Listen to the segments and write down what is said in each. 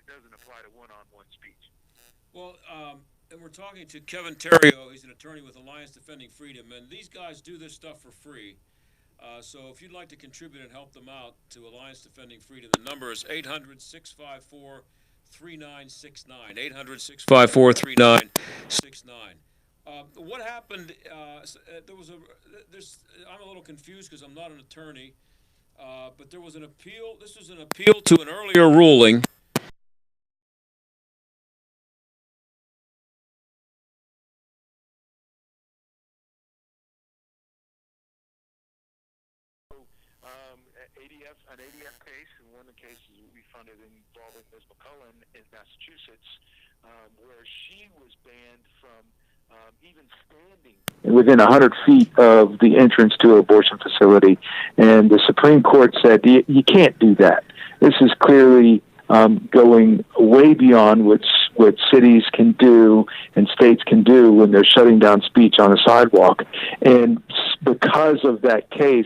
it doesn't apply to one-on-one speech. Well, and we're talking to Kevin Terrio. He's an attorney with Alliance Defending Freedom, and these guys do this stuff for free. So if you'd like to contribute and help them out to Alliance Defending Freedom, the number is 800-654-3969. 800-654-3969. What happened? There was I'm a little confused because I'm not an attorney, but there was an appeal. This was an appeal to an earlier ruling. An ADF case, and one of the cases we funded involving Ms. McCullen in Massachusetts, where she was banned from even standing within 100 feet of the entrance to an abortion facility. And the Supreme Court said, you can't do that. This is clearly going way beyond what cities can do and states can do when they're shutting down speech on a sidewalk. And because of that case,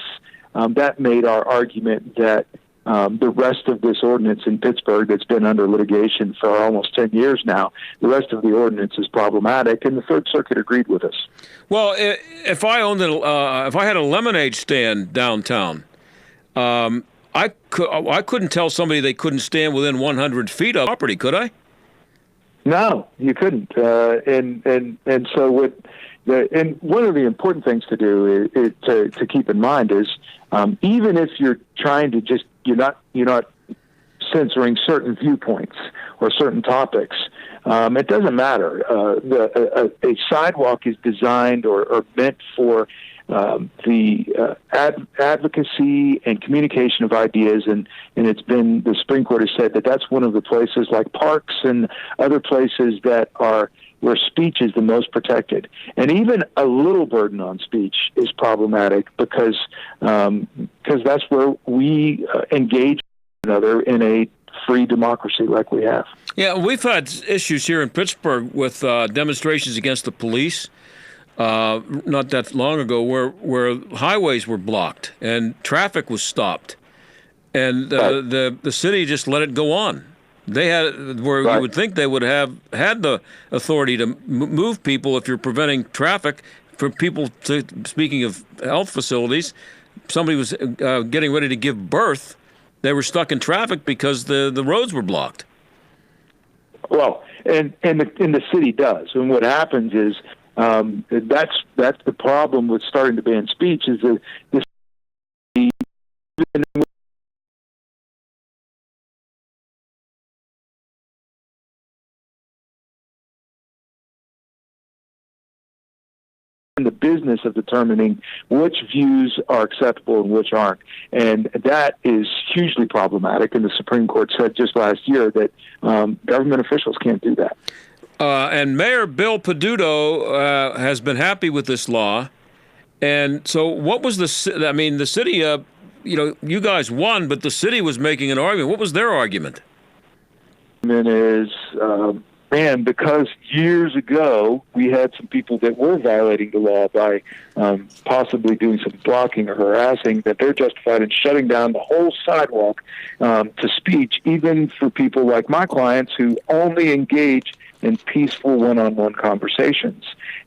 that made our argument that the rest of this ordinance in Pittsburgh that's been under litigation for almost 10 years now, the rest of the ordinance is problematic, and the Third Circuit agreed with us. Well, if I had a lemonade stand downtown, I couldn't tell somebody they couldn't stand within 100 feet of property, could I? No, you couldn't. And so what? And one of the important things to do is to keep in mind is even if you're trying to you're not censoring certain viewpoints or certain topics, it doesn't matter. A sidewalk is designed or meant for the advocacy and communication of ideas, and it's been, the Supreme Court has said that that's one of the places, like parks and other places, that are where speech is the most protected. And even a little burden on speech is problematic because that's where we engage one another in a free democracy like we have. Yeah, we've had issues here in Pittsburgh with demonstrations against the police not that long ago where highways were blocked and traffic was stopped. And the city just let it go on. They had where you would think they would have had the authority to move people if you're preventing traffic for people. Speaking of health facilities, somebody was getting ready to give birth. They were stuck in traffic because the roads were blocked. Well, and the city does. And what happens is that's the problem with starting to ban speech is that the in the business of determining which views are acceptable and which aren't. And that is hugely problematic. And the Supreme Court said just last year that government officials can't do that. And Mayor Bill Peduto has been happy with this law. And so what was the city, you guys won, but the city was making an argument. What was their argument? Is because years ago we had some people that were violating the law by possibly doing some blocking or harassing, that they're justified in shutting down the whole sidewalk to speech, even for people like my clients who only engage in peaceful one-on-one conversations.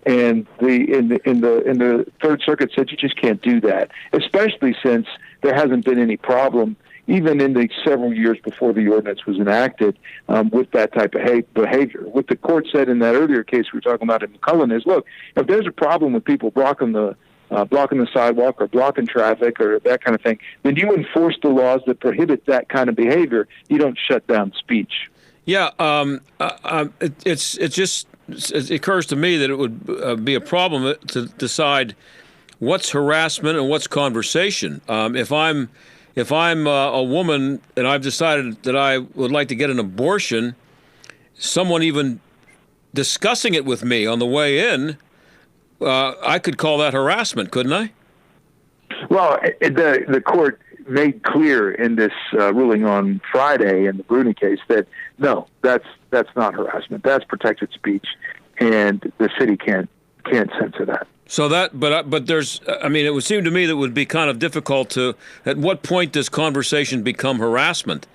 And in the Third Circuit said you just can't do that, especially since there hasn't been any problem even in the several years before the ordinance was enacted, with that type of behavior. What the court said in that earlier case we were talking about in McCullen is, look, if there's a problem with people blocking the sidewalk or blocking traffic or that kind of thing, then you enforce the laws that prohibit that kind of behavior. You don't shut down speech. Yeah, it occurs to me that it would be a problem to decide what's harassment and what's conversation. If I'm a woman and I've decided that I would like to get an abortion, someone even discussing it with me on the way in, I could call that harassment, couldn't I? Well, the court made clear in this ruling on Friday in the Bruni case that no, that's not harassment. That's protected speech, and the city can't censor that. So but there's, it would seem to me that it would be kind of difficult to, at what point does conversation become harassment?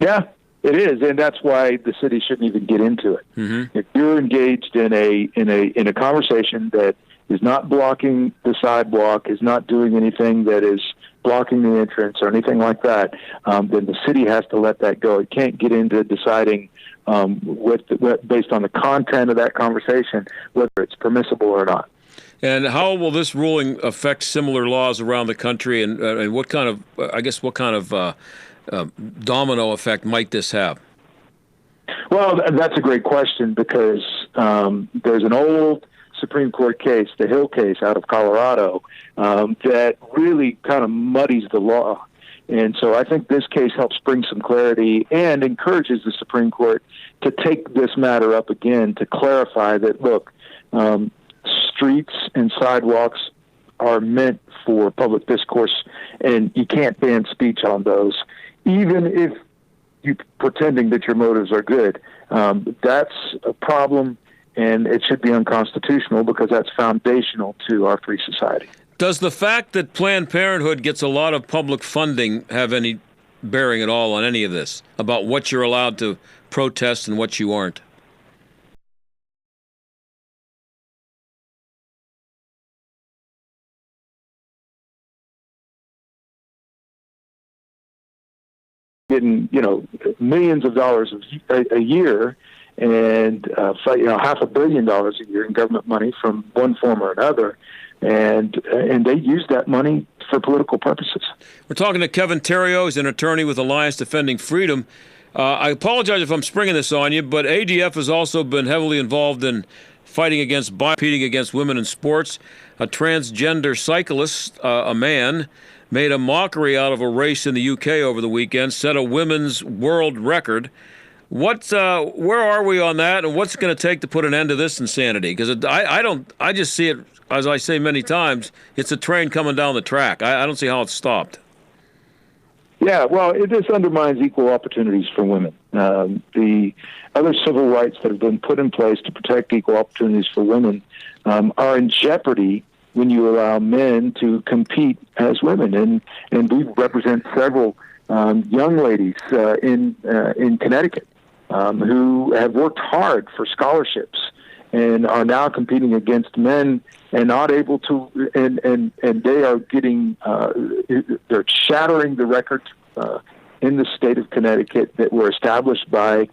Yeah, It is, and that's why the city shouldn't even get into it. Mm-hmm. If you're engaged in a conversation that is not blocking the sidewalk, is not doing anything that is blocking the entrance or anything like that, then the city has to let that go. It can't get into deciding based on the content of that conversation whether it's permissible or not. And how will this ruling affect similar laws around the country, and what kind of domino effect might this have? Well, that's a great question, because there's an old Supreme Court case, the Hill case out of Colorado, that really kind of muddies the law. And so I think this case helps bring some clarity and encourages the Supreme Court to take this matter up again to clarify that, look, streets and sidewalks are meant for public discourse, and you can't ban speech on those, even if you're pretending that your motives are good. That's a problem, and it should be unconstitutional because that's foundational to our free society. Does the fact that Planned Parenthood gets a lot of public funding have any bearing at all on any of this, about what you're allowed to protest and what you aren't? Getting, millions of dollars a year, and $500 million a year in government money from one form or another, and they use that money for political purposes. We're talking to Kevin Theriault. He's an attorney with Alliance Defending Freedom. I apologize if I'm springing this on you, but ADF has also been heavily involved in competing against women in sports. A transgender cyclist, a man, made a mockery out of a race in the UK over the weekend, set a women's world record. Where are we on that, and what's it going to take to put an end to this insanity? Because I just see it, as I say many times, it's a train coming down the track. I don't see how it's stopped. Yeah, well, this undermines equal opportunities for women. The other civil rights that have been put in place to protect equal opportunities for women are in jeopardy when you allow men to compete as women. And we represent several young ladies in Connecticut who have worked hard for scholarships and are now competing against men and not able to, and they are getting, they're shattering the records in the state of Connecticut that were established by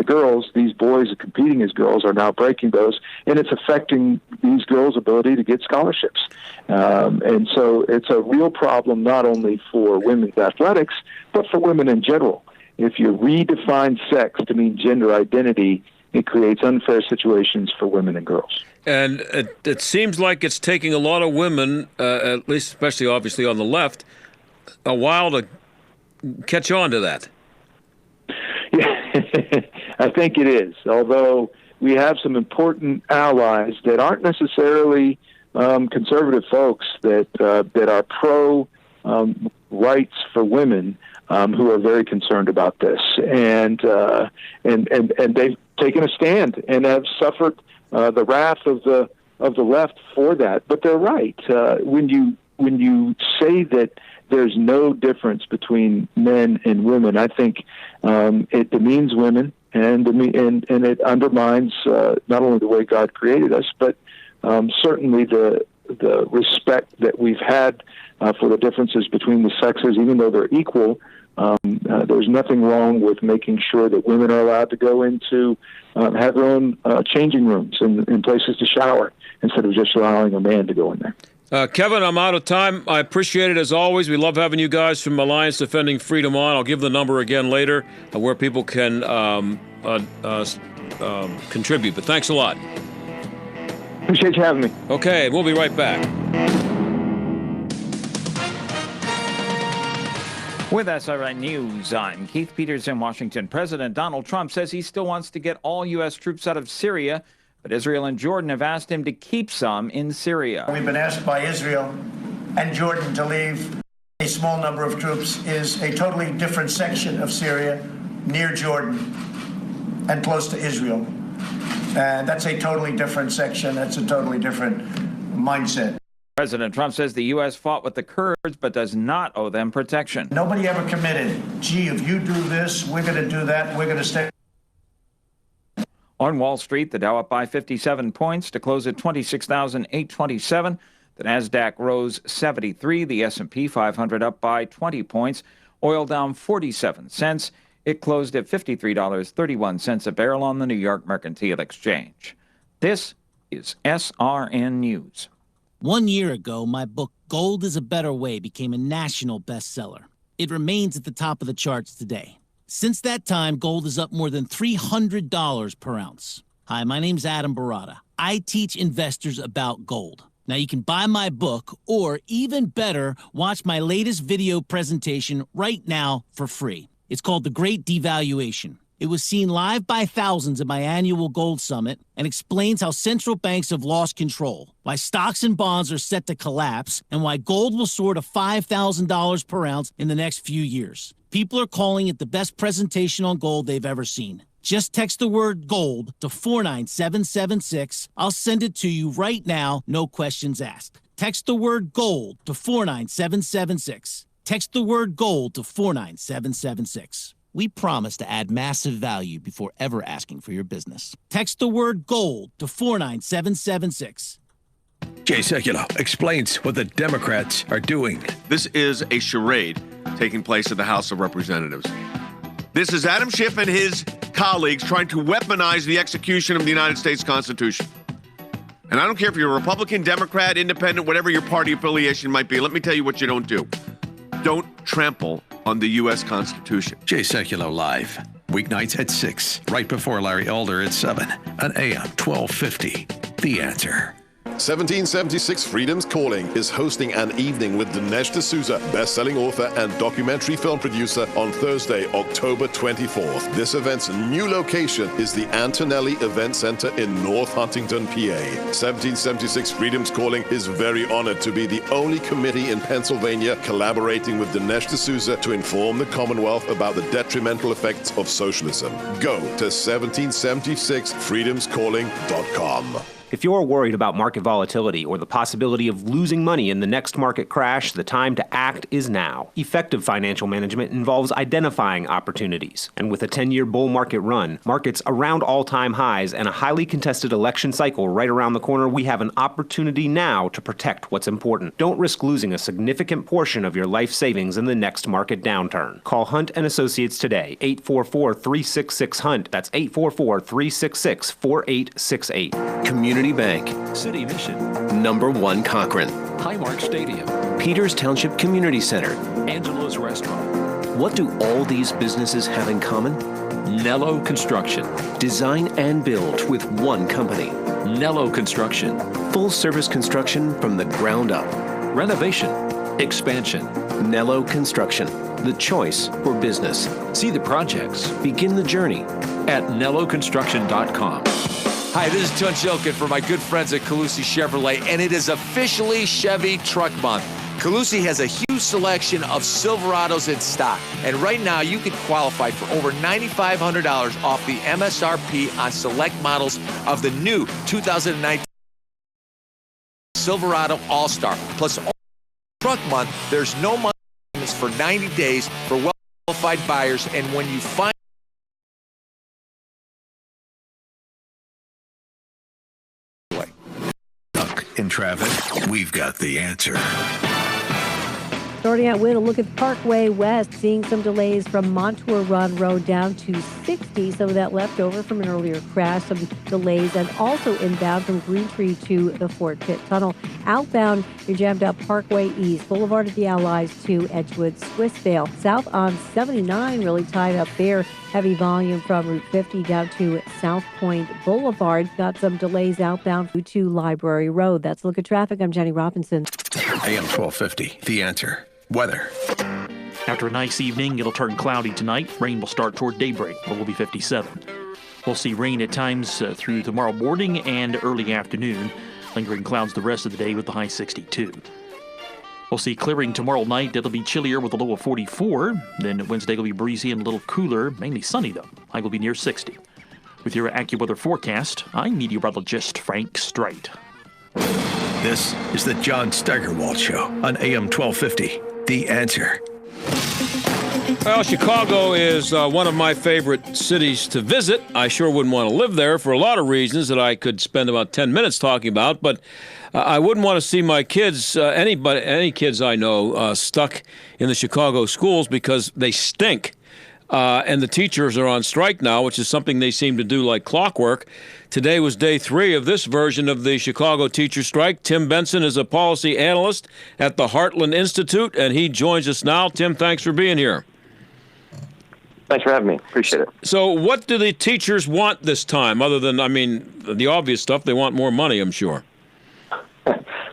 girls. These boys competing as girls are now breaking those, and it's affecting these girls' ability to get scholarships. And so it's a real problem not only for women's athletics, but for women in general. If you redefine sex to mean gender identity, it creates unfair situations for women and girls. And it seems like it's taking a lot of women, at least especially obviously on the left, a while to catch on to that. Yeah, I think it is, although we have some important allies that aren't necessarily conservative folks that are pro rights for women who are very concerned about this, and they've taken a stand and have suffered the wrath of the left for that. But they're right when you say that there's no difference between men and women. I think it demeans women, and it undermines not only the way God created us, but certainly the respect that we've had for the differences between the sexes, even though they're equal. There's nothing wrong with making sure that women are allowed to go into have their own changing rooms and places to shower instead of just allowing a man to go in there. Kevin, I'm out of time. I appreciate it as always. We love having you guys from Alliance Defending Freedom on. I'll give the number again later where people can contribute. But thanks a lot. Appreciate you having me. Okay, we'll be right back. With SRN News, I'm Keith Peters in Washington. President Donald Trump says he still wants to get all U.S. troops out of Syria, but Israel and Jordan have asked him to keep some in Syria. We've been asked by Israel and Jordan to leave. A small number of troops is a totally different section of Syria near Jordan and close to Israel. And that's a totally different section. That's a totally different mindset. President Trump says the U.S. fought with the Kurds but does not owe them protection. Nobody ever committed, gee, if you do this, we're going to do that, we're going to stay. On Wall Street, the Dow up by 57 points to close at 26,827. The Nasdaq rose 73. The S&P 500 up by 20 points. Oil down 47 cents. It closed at $53.31 a barrel on the New York Mercantile Exchange. This is SRN News. 1 year ago, my book, Gold is a Better Way, became a national bestseller. It remains at the top of the charts today. Since that time, gold is up more than $300 per ounce. Hi, my name's Adam Barata. I teach investors about gold. Now, you can buy my book, or even better, watch my latest video presentation right now for free. It's called The Great Devaluation. It was seen live by thousands at my annual Gold Summit and explains how central banks have lost control, why stocks and bonds are set to collapse, and why gold will soar to $5,000 per ounce in the next few years. People are calling it the best presentation on gold they've ever seen. Just text the word GOLD to 49776. I'll send it to you right now, no questions asked. Text the word GOLD to 49776. Text the word GOLD to 49776. We promise to add massive value before ever asking for your business. Text the word GOLD to 49776. Jay Sekulow explains what the Democrats are doing. This is a charade taking place in the House of Representatives. This is Adam Schiff and his colleagues trying to weaponize the execution of the United States Constitution. And I don't care if you're a Republican, Democrat, Independent, whatever your party affiliation might be. Let me tell you what you don't do. Don't trample on the U.S. Constitution. Jay Sekulow live, weeknights at 6, right before Larry Elder at 7, on AM 1250. The Answer. 1776 Freedom's Calling is hosting an evening with Dinesh D'Souza, best-selling author and documentary film producer, on Thursday, October 24th. This event's new location is the Antonelli Event Center in North Huntington, PA. 1776 Freedom's Calling is very honored to be the only committee in Pennsylvania collaborating with Dinesh D'Souza to inform the Commonwealth about the detrimental effects of socialism. Go to 1776freedomscalling.com. If you're worried about market volatility or the possibility of losing money in the next market crash, the time to act is now. Effective financial management involves identifying opportunities. And with a 10-year bull market run, markets around all-time highs, and a highly contested election cycle right around the corner, we have an opportunity now to protect what's important. Don't risk losing a significant portion of your life savings in the next market downturn. Call Hunt & Associates today, 844-366-HUNT. That's 844-366-4868. Community Bank, City Mission, #1 Cochrane, Highmark Stadium, Peters Township Community Center, Angelo's Restaurant. What do all these businesses have in common? Nello Construction. Design and build with one company. Nello Construction. Full service construction from the ground up. Renovation. Expansion. Nello Construction. The choice for business. See the projects. Begin the journey at nelloconstruction.com. Hi, this is Tunch Ilkin for my good friends at Calusi Chevrolet, and it is officially Chevy Truck Month. Calusi has a huge selection of Silverados in stock, and right now you can qualify for over $9,500 off the MSRP on select models of the new 2019 Silverado All-Star. Plus, Truck Month, there's no money payments for 90 days for well-qualified buyers, and when you find In traffic, we've got the answer. Starting out with a look at the Parkway West, seeing some delays from Montour Run Road down to 60. Some of that left over from an earlier crash, some delays, and also inbound from Green Tree to the Fort Pitt Tunnel. Outbound, you're jammed up Parkway East, Boulevard of the Allies to Edgewood, Swissvale. South on 79, really tied up there. Heavy volume from Route 50 down to South Point Boulevard. Got some delays outbound to Library Road. That's a look at traffic. I'm Jenny Robinson. AM 1250, The Answer. Weather. After a nice evening, it'll turn cloudy tonight. Rain will start toward daybreak, but will be 57. We'll see rain at times through tomorrow morning and early afternoon. Lingering clouds the rest of the day with the high 62. We'll see clearing tomorrow night. It'll be chillier with a low of 44. Then Wednesday will be breezy and a little cooler, mainly sunny though. High will be near 60. With your AccuWeather forecast, I'm meteorologist Frank Streit. This is the John Steigerwald Show on AM 1250. The Answer. Well, Chicago is one of my favorite cities to visit. I sure wouldn't want to live there for a lot of reasons that I could spend about 10 minutes talking about, but I wouldn't want to see my kids, any kids I know, stuck in the Chicago schools because they stink. And the teachers are on strike now, which is something they seem to do like clockwork. Today was day 3 of this version of the Chicago teacher strike. Tim Benson is a policy analyst at the Heartland Institute, and he joins us now. Tim, thanks for being here. Thanks for having me. Appreciate it. So what do the teachers want this time, other than, the obvious stuff? They want more money, I'm sure.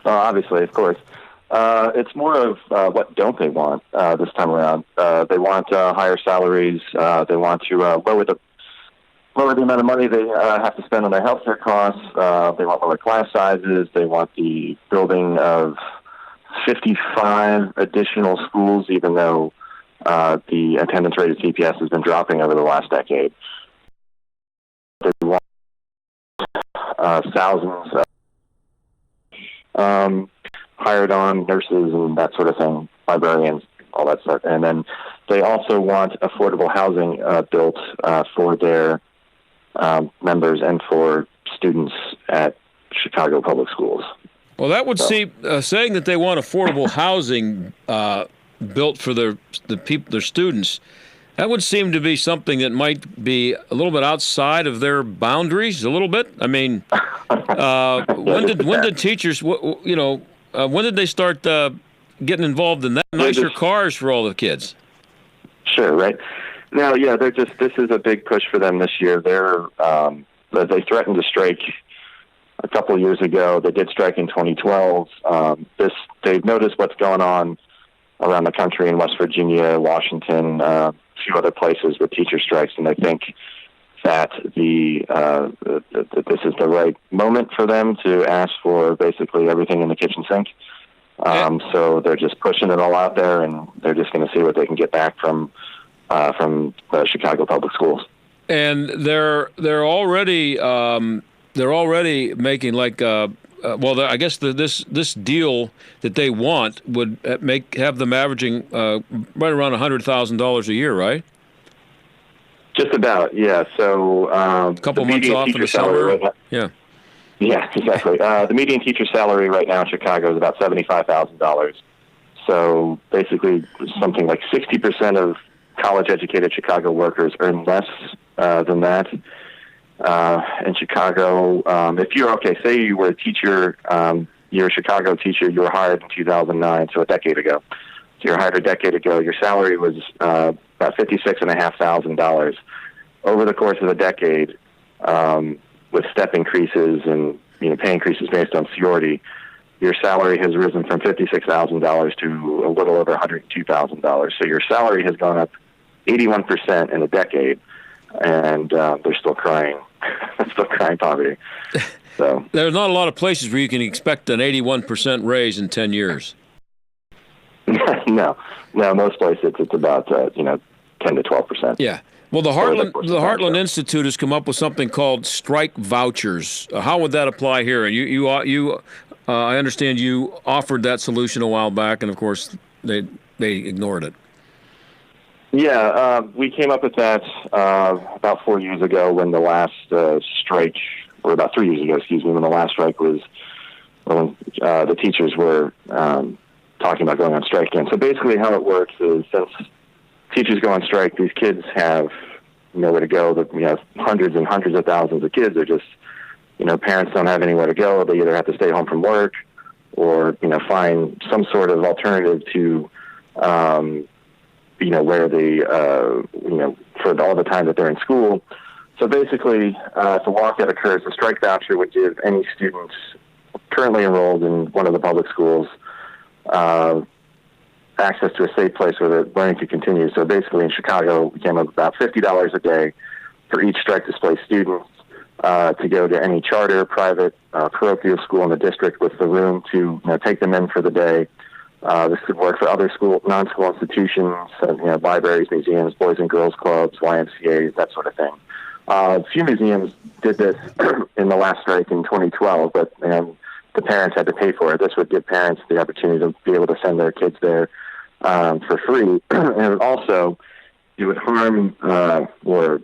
Obviously, of course. It's more of what don't they want this time around. They want higher salaries. They want to lower the amount of money they have to spend on their healthcare costs. They want lower class sizes. They want the building of 55 additional schools, even though the attendance rate at CPS has been dropping over the last decade. They want thousands of hired on nurses and that sort of thing, librarians, all that stuff. And then they also want affordable housing built for their members and for students at Chicago public schools. Well, that would seem, saying that they want affordable housing built for their students, that would seem to be something that might be a little bit outside of their boundaries, a little bit. I mean, when did teachers, when did they start getting involved in that? Nicer cars for all the kids. Sure, right. Now, yeah, this is a big push for them this year. They threatened to strike a couple of years ago. They did strike in 2012. They've noticed what's going on around the country in West Virginia, Washington, a few other places with teacher strikes, and they think that this is the right moment for them to ask for basically everything in the kitchen sink. So they're just pushing it all out there, and they're just going to see what they can get back from the Chicago public schools. And they're already making like I guess this deal that they want would have them averaging right around $100,000 a year, right? Just about, yeah. So a couple months off in the summer. Yeah, exactly. The median teacher salary right now in Chicago is about $75,000. So basically, something like 60% of college-educated Chicago workers earn less than that. In Chicago, if you're say you were a teacher, you're a Chicago teacher, you were hired in 2009, so a decade ago. So you're hired a decade ago. Your salary was about $56,500. Over the course of a decade, with step increases and pay increases based on seniority, your salary has risen from $56,000 to a little over $102,000. So your salary has gone up 81% in a decade, and they're still crying, poverty. So there's not a lot of places where you can expect an 81% raise in 10 years. No, most places it's about 10 to 12%. Yeah. Well, the Heartland Institute has come up with something called strike vouchers. How would that apply here? And you I understand you offered that solution a while back, and of course they ignored it. Yeah, we came up with that about 4 years ago when the last strike, or about 3 years ago, excuse me, when the last strike was, when the teachers were talking about going on strike again. So basically how it works is, since teachers go on strike, these kids have nowhere to go. We have hundreds and hundreds of thousands of kids. They're just, parents don't have anywhere to go. They either have to stay home from work or, find some sort of alternative to, where they, for all the time that they're in school. So basically, if a walkout occurs, the strike voucher would give any students currently enrolled in one of the public schools access to a safe place where the learning could continue. So basically in Chicago, we came up with about $50 a day for each strike-displaced student to go to any charter, private, parochial school in the district with the room to take them in for the day. This could work for other non-school institutions, libraries, museums, boys and girls clubs, YMCAs, that sort of thing. A few museums did this in the last strike in 2012, but the parents had to pay for it. This would give parents the opportunity to be able to send their kids there for free. And also, it would harm or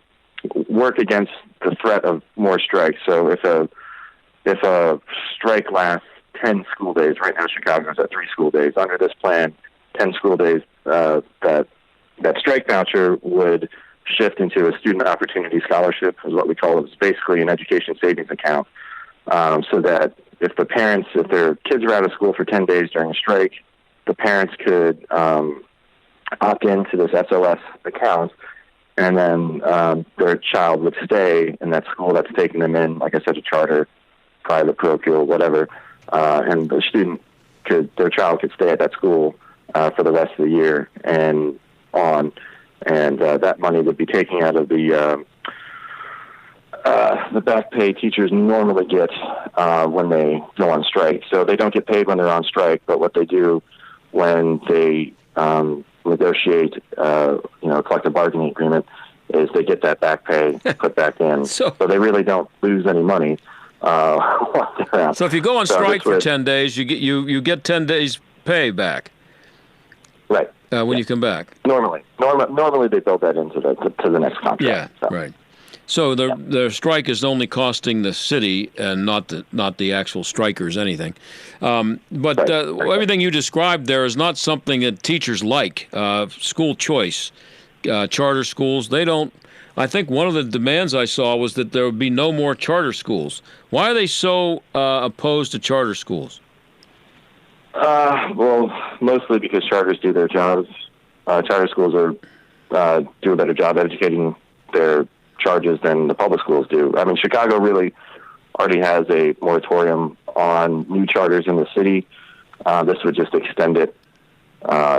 work against the threat of more strikes. So if a strike lasts 10 school days, right now Chicago's at 3 school days. Under this plan, 10 school days, that strike voucher would shift into a student opportunity scholarship, is what we call it. It's basically an education savings account, so that if their kids are out of school for 10 days during a strike, the parents could opt into this SOS account, and then their child would stay in that school that's taking them in, like I said, a charter, private, parochial, whatever, and their child could stay at that school for the rest of the year and on, and that money would be taken out of the back pay teachers normally get when they go on strike. So they don't get paid when they're on strike, but what they do when they negotiate, a collective bargaining agreement, is they get that back pay put back in. So they really don't lose any money. So if you go on strike for 10 days, you get 10 days pay back. Right. When you come back. Normally they build that into the next contract. Yeah. So. Right. So the strike is only costing the city and not the actual strikers anything. But everything you described there is not something that teachers like. School choice, charter schools, they don't. I think one of the demands I saw was that there would be no more charter schools. Why are they so opposed to charter schools? Well, mostly because charters do their jobs. Charter schools do a better job educating their charges than the public schools do. I mean, Chicago really already has a moratorium on new charters in the city. This would just extend it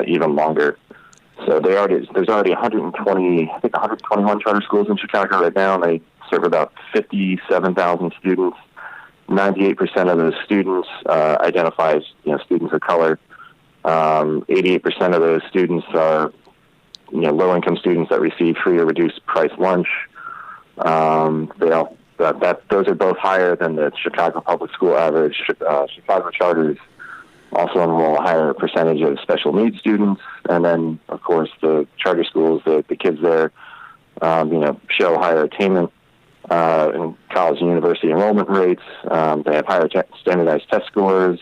even longer. So there's already 121 charter schools in Chicago right now, and they serve about 57,000 students. 98% of those students identify as students of color. 88% of those students are low-income students that receive free or reduced price lunch. Those are both higher than the Chicago public school average. Chicago charters also enroll a higher percentage of special needs students, and then of course the charter schools, the kids there, show higher attainment in college and university enrollment rates. They have higher standardized test scores.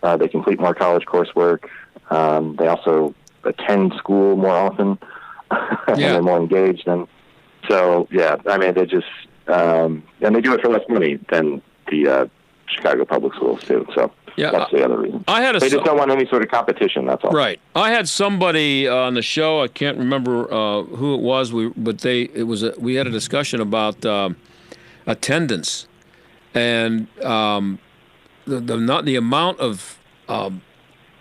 They complete more college coursework. They also attend school more often, and they're more engaged. And so, I mean, they just and they do it for less money than the Chicago public schools do. So that's the other reason. They just don't want any sort of competition. That's all. Right. I had somebody on the show. I can't remember who it was. We had a discussion about attendance, and the amount of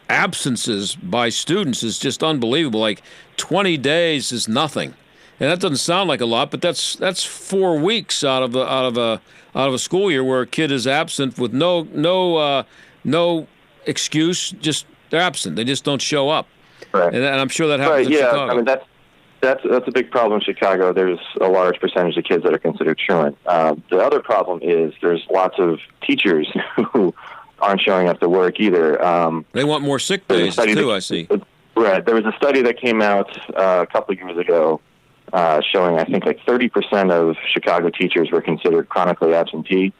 absences by students is just unbelievable. Like 20 days is nothing, and that doesn't sound like a lot, but that's 4 weeks out of a school year where a kid is absent with no excuse. Just they're absent. They just don't show up. Right. And I'm sure that happens in Chicago. I mean that's a big problem in Chicago. There's a large percentage of kids that are considered truant. The other problem is there's lots of teachers who aren't showing up to work either. They want more sick days too, I see. Right. There was a study that came out a couple of years ago showing I think like 30% of Chicago teachers were considered chronically absentee,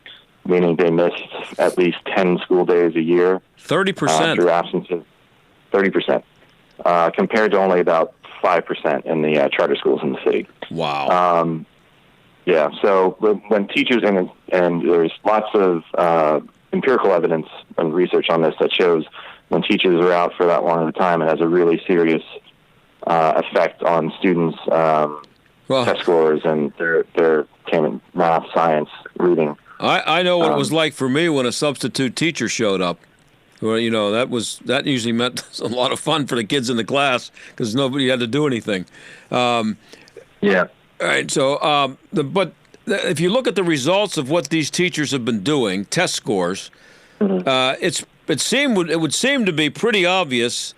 meaning they missed at least 10 school days a year. 30%? Through absences. 30%. Compared to only about 5% in the charter schools in the city. Wow. So when teachers, and there's lots of empirical evidence and research on this that shows when teachers are out for that long of a time, it has a really serious effect on students' test scores and their attainment, math, science, reading. I know what it was like for me when a substitute teacher showed up. Well, that usually meant a lot of fun for the kids in the class because nobody had to do anything. All right. So, but if you look at the results of what these teachers have been doing, test scores, it would seem to be pretty obvious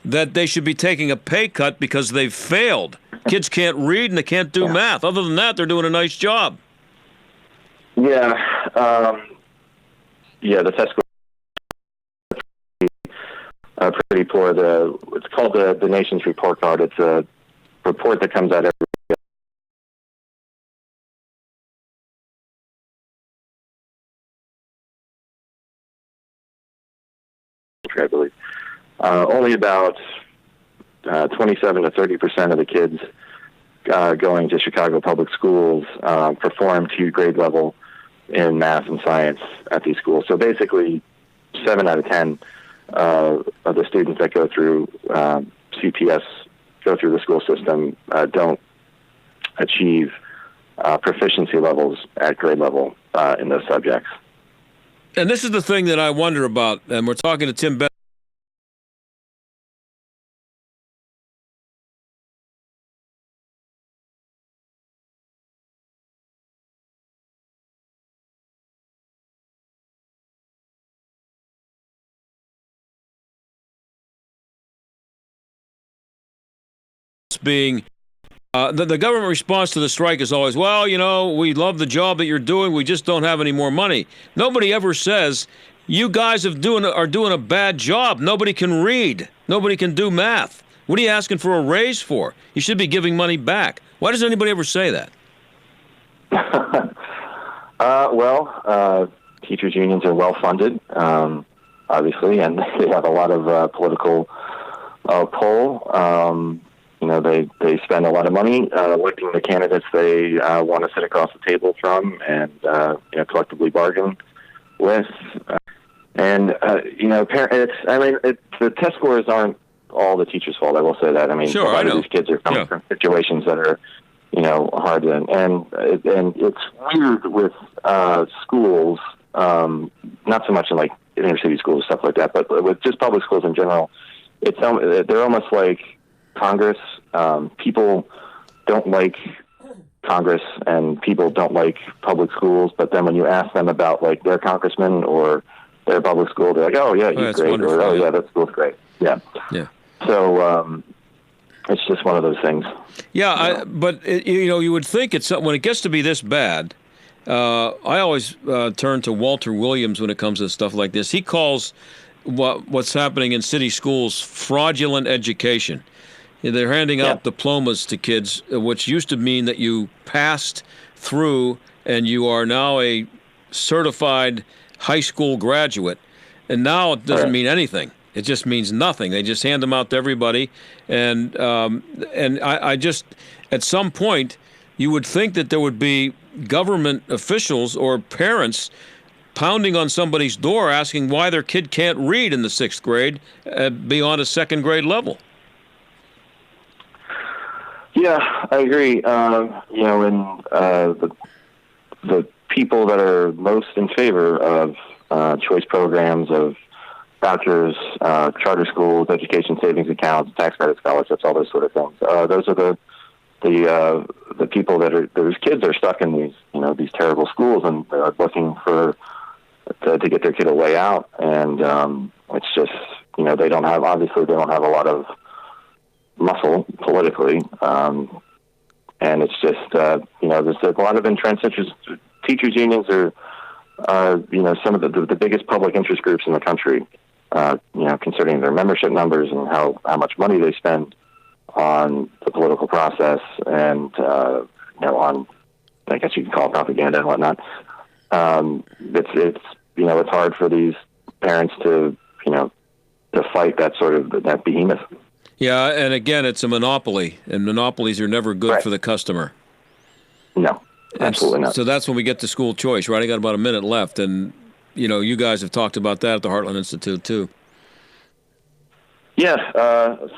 that they should be taking a pay cut because they've failed. Kids can't read and they can't do math. Other than that, they're doing a nice job. The test scores pretty poor. It's called the Nation's Report Card. It's a report that comes out every year. I believe only about 27 to 30% of the kids going to Chicago public schools perform to grade level in math and science at these schools. So basically, 7 out of 10 of the students that go through CPS, go through the school system, don't achieve proficiency levels at grade level in those subjects. And this is the thing that I wonder about, and we're talking to Tim Bennett. Being the government response to the strike is always, well, you know, we love the job that you're doing, we just don't have any more money. Nobody ever says, you guys are doing a bad job. Nobody can read. Nobody can do math. What are you asking for a raise for? You should be giving money back. Why does anybody ever say that? Teachers' unions are well-funded, obviously, and they have a lot of political pull. They spend a lot of money electing the candidates they want to sit across the table from and collectively bargain with. The test scores aren't all the teachers' fault. I will say that. I mean, sure, a lot of these kids are coming from situations that are, hard, and it's weird with schools. Not so much in like inner city schools, stuff like that, but with just public schools in general, they're almost like Congress. People don't like Congress and people don't like public schools, but then when you ask them about like their congressman or their public school, they're like, oh yeah, he's great, or oh yeah, that school's great. Yeah. So it's just one of those things. Yeah, but you would think when it gets to be this bad. I always turn to Walter Williams when it comes to stuff like this. He calls what's happening in city schools fraudulent education. They're handing out diplomas to kids, which used to mean that you passed through and you are now a certified high school graduate. And now it doesn't mean anything. It just means nothing. They just hand them out to everybody. And I just, at some point, you would think that there would be government officials or parents pounding on somebody's door asking why their kid can't read in the 6th grade beyond a 2nd grade level. Yeah, I agree. The people that are most in favor of choice programs, of vouchers, charter schools, education savings accounts, tax credit scholarships, all those sort of things. Those are the people those kids are stuck in these terrible schools and are looking to get their kid a way out. And it's just, they don't have a lot of muscle politically, and it's just there's a lot of entrenched interests. Teachers' unions are some of the biggest public interest groups in the country, considering their membership numbers and how much money they spend on the political process and on, I guess you can call it propaganda and whatnot. It's hard for these parents to fight that behemoth. Yeah, and again, it's a monopoly, and monopolies are never good for the customer. No, absolutely not. So that's when we get to school choice, right? I got about a minute left, and you guys have talked about that at the Heartland Institute too. Yeah,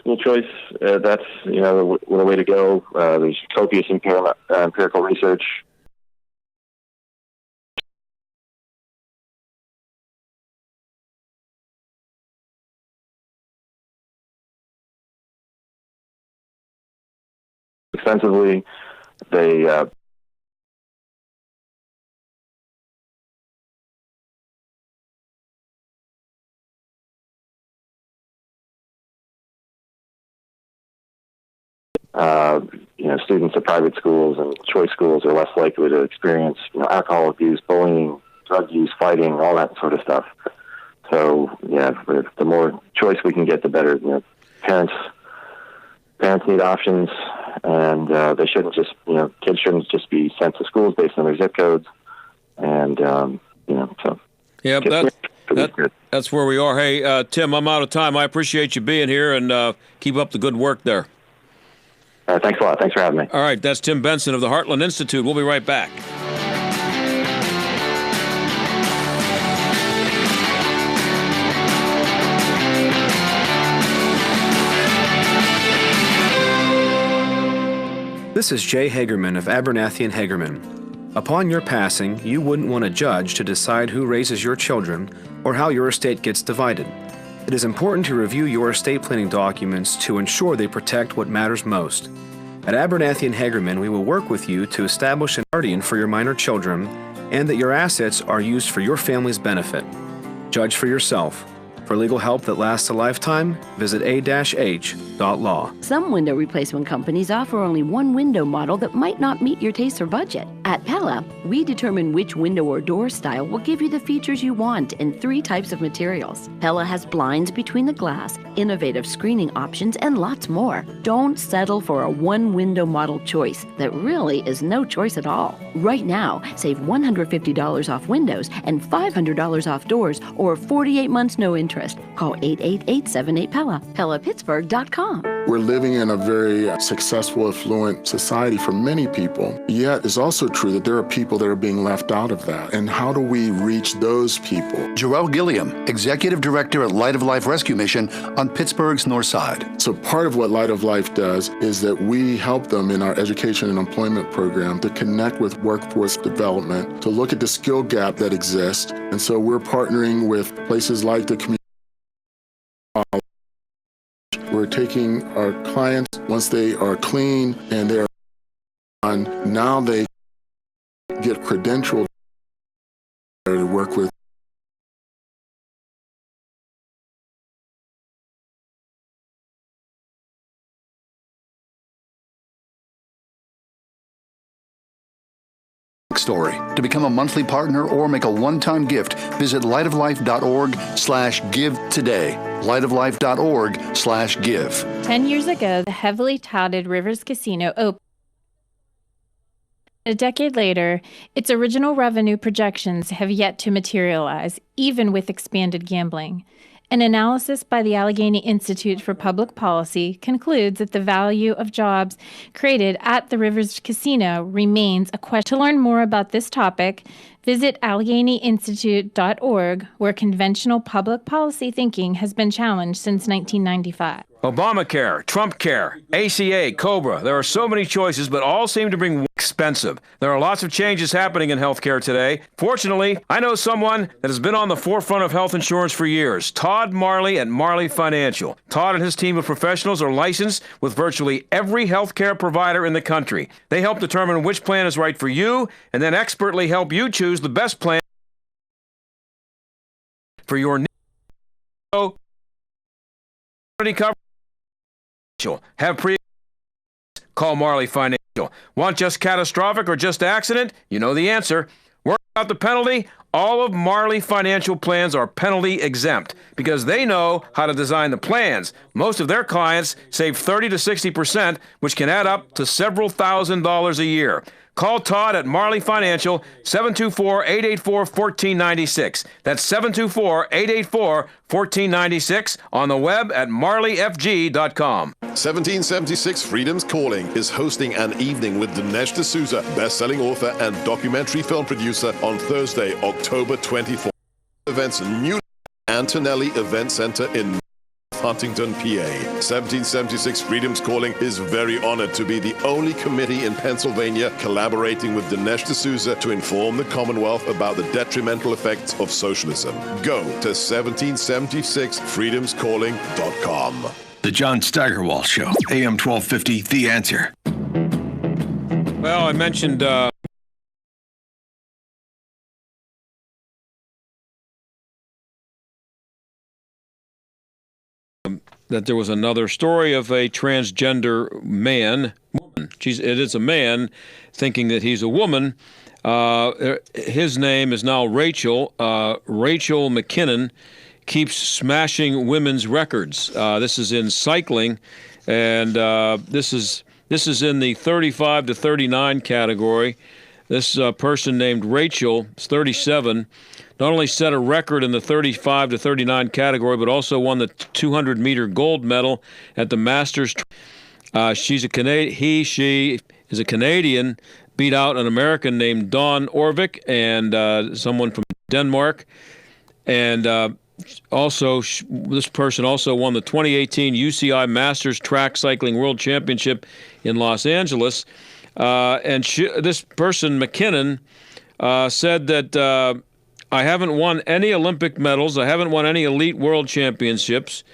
school choice. That's the way to go. There's copious empirical research. Extensively, they students at private schools and choice schools are less likely to experience alcohol abuse, bullying, drug use, fighting, all that sort of stuff. So yeah, the more choice we can get, the better. Parents need options, and they shouldn't just, kids shouldn't just be sent to schools based on their zip codes. And so yeah, that's where we are. Hey, Tim, I'm out of time. I appreciate you being here, and keep up the good work there. Thanks a lot. Thanks for having me. All right, that's Tim Benson of the Heartland Institute. We'll be right back. This is Jay Hagerman of Abernathy & Hagerman. Upon your passing, you wouldn't want a judge to decide who raises your children or how your estate gets divided. It is important to review your estate planning documents to ensure they protect what matters most. At Abernathy & Hagerman, we will work with you to establish an guardian for your minor children and that your assets are used for your family's benefit. Judge for yourself. For legal help that lasts a lifetime, visit a-h.law. Some window replacement companies offer only one window model that might not meet your taste or budget. At Pella, we determine which window or door style will give you the features you want in 3 types of materials. Pella has blinds between the glass, innovative screening options, and lots more. Don't settle for a one-window model choice that really is no choice at all. Right now, save $150 off windows and $500 off doors or 48 months no interest. Call 888-78-PELLA, PellaPittsburgh.com. We're living in a very successful, affluent society for many people. Yet it's also true that there are people that are being left out of that. And how do we reach those people? Joelle Gilliam, Executive Director at Light of Life Rescue Mission on Pittsburgh's North Side. So part of what Light of Life does is that we help them in our education and employment program to connect with workforce development, to look at the skill gap that exists. And so we're partnering with places like the community. We're taking our clients, once they are clean and they are on, now they get credentialed to work with. Story. To become a monthly partner or make a one-time gift, visit lightoflife.org/give today. lightoflife.org/give. 10 years ago, the heavily touted Rivers Casino opened. A decade later, its original revenue projections have yet to materialize, even with expanded gambling. An analysis by the Allegheny Institute for Public Policy concludes that the value of jobs created at the Rivers Casino remains a question. To learn more about this topic, visit AlleghenyInstitute.org, where conventional public policy thinking has been challenged since 1995. Obamacare, Trump Care, ACA, COBRA. There are so many choices, but all seem to bring expensive. There are lots of changes happening in healthcare today. Fortunately, I know someone that has been on the forefront of health insurance for years, Todd Marley at Marley Financial. Todd and his team of professionals are licensed with virtually every healthcare provider in the country. They help determine which plan is right for you and then expertly help you choose the best plan for your needs. Coverage. Have call Marley Financial. Want just catastrophic or just accident? You know the answer. Worry about the penalty? All of Marley Financial plans are penalty exempt because they know how to design the plans. Most of their clients save 30 to 60%, which can add up to several $1,000s a year. Call Todd at Marley Financial, 724-884-1496. That's 724-884-1496 on the web at marleyfg.com. 1776 Freedom's Calling is hosting an evening with Dinesh D'Souza, best-selling author and documentary film producer, on Thursday, October 24th. Events New Antonelli Event Center in Huntington, PA. 1776 Freedom's Calling is very honored to be the only committee in Pennsylvania collaborating with Dinesh D'Souza to inform the Commonwealth about the detrimental effects of socialism. Go to 1776freedomscalling.com. The John Steigerwald Show, AM 1250, The Answer. Well, I mentioned that there was another story of a transgender man. It is a man thinking that he's a woman. His name is now Rachel McKinnon. keeps smashing women's records. This is in cycling, and this is in the 35 to 39 category. This person named Rachel, is 37, not only set a record in the 35 to 39 category, but also won the 200-meter gold medal at the Masters. She is a Canadian, beat out an American named Dawn Orvik and someone from Denmark. And this person also won the 2018 UCI Masters Track Cycling World Championship in Los Angeles. This person, McKinnon, said that I haven't won any Olympic medals. I haven't won any elite world championships.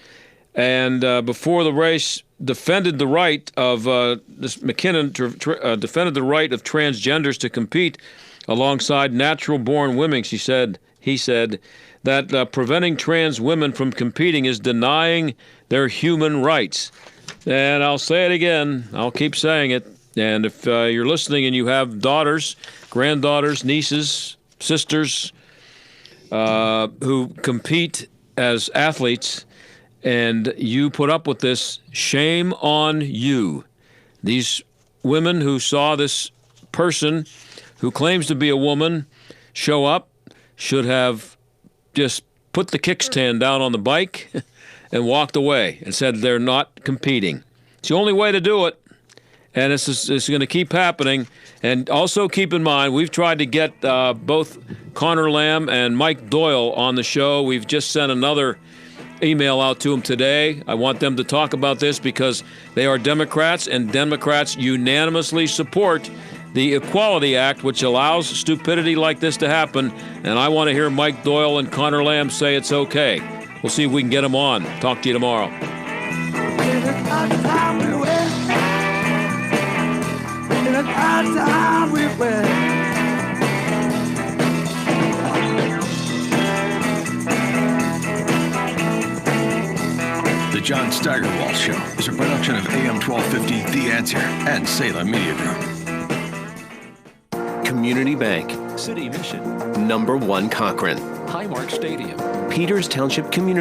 And before the race, defended the right of this McKinnon defended the right of transgenders to compete alongside natural-born women. He said that preventing trans women from competing is denying their human rights. And I'll say it again. I'll keep saying it. And if you're listening and you have daughters, granddaughters, nieces, sisters who compete as athletes, and you put up with this, shame on you. These women who saw this person who claims to be a woman show up should have just put the kickstand down on the bike and walked away and said they're not competing. It's the only way to do it, and it's going to keep happening. And also keep in mind, we've tried to get both Connor Lamb and Mike Doyle on the show. We've just sent another email out to them today. I want them to talk about this because they are Democrats, and Democrats unanimously support the Equality Act, which allows stupidity like this to happen. And I want to hear Mike Doyle and Connor Lamb say it's okay. We'll see if we can get them on. Talk to you tomorrow. The John Steigerwald Show is a production of AM 1250, The Answer, and Salem Media Group. Community Bank. City Mission. #1 Cochrane. Highmark Stadium. Peters Township Community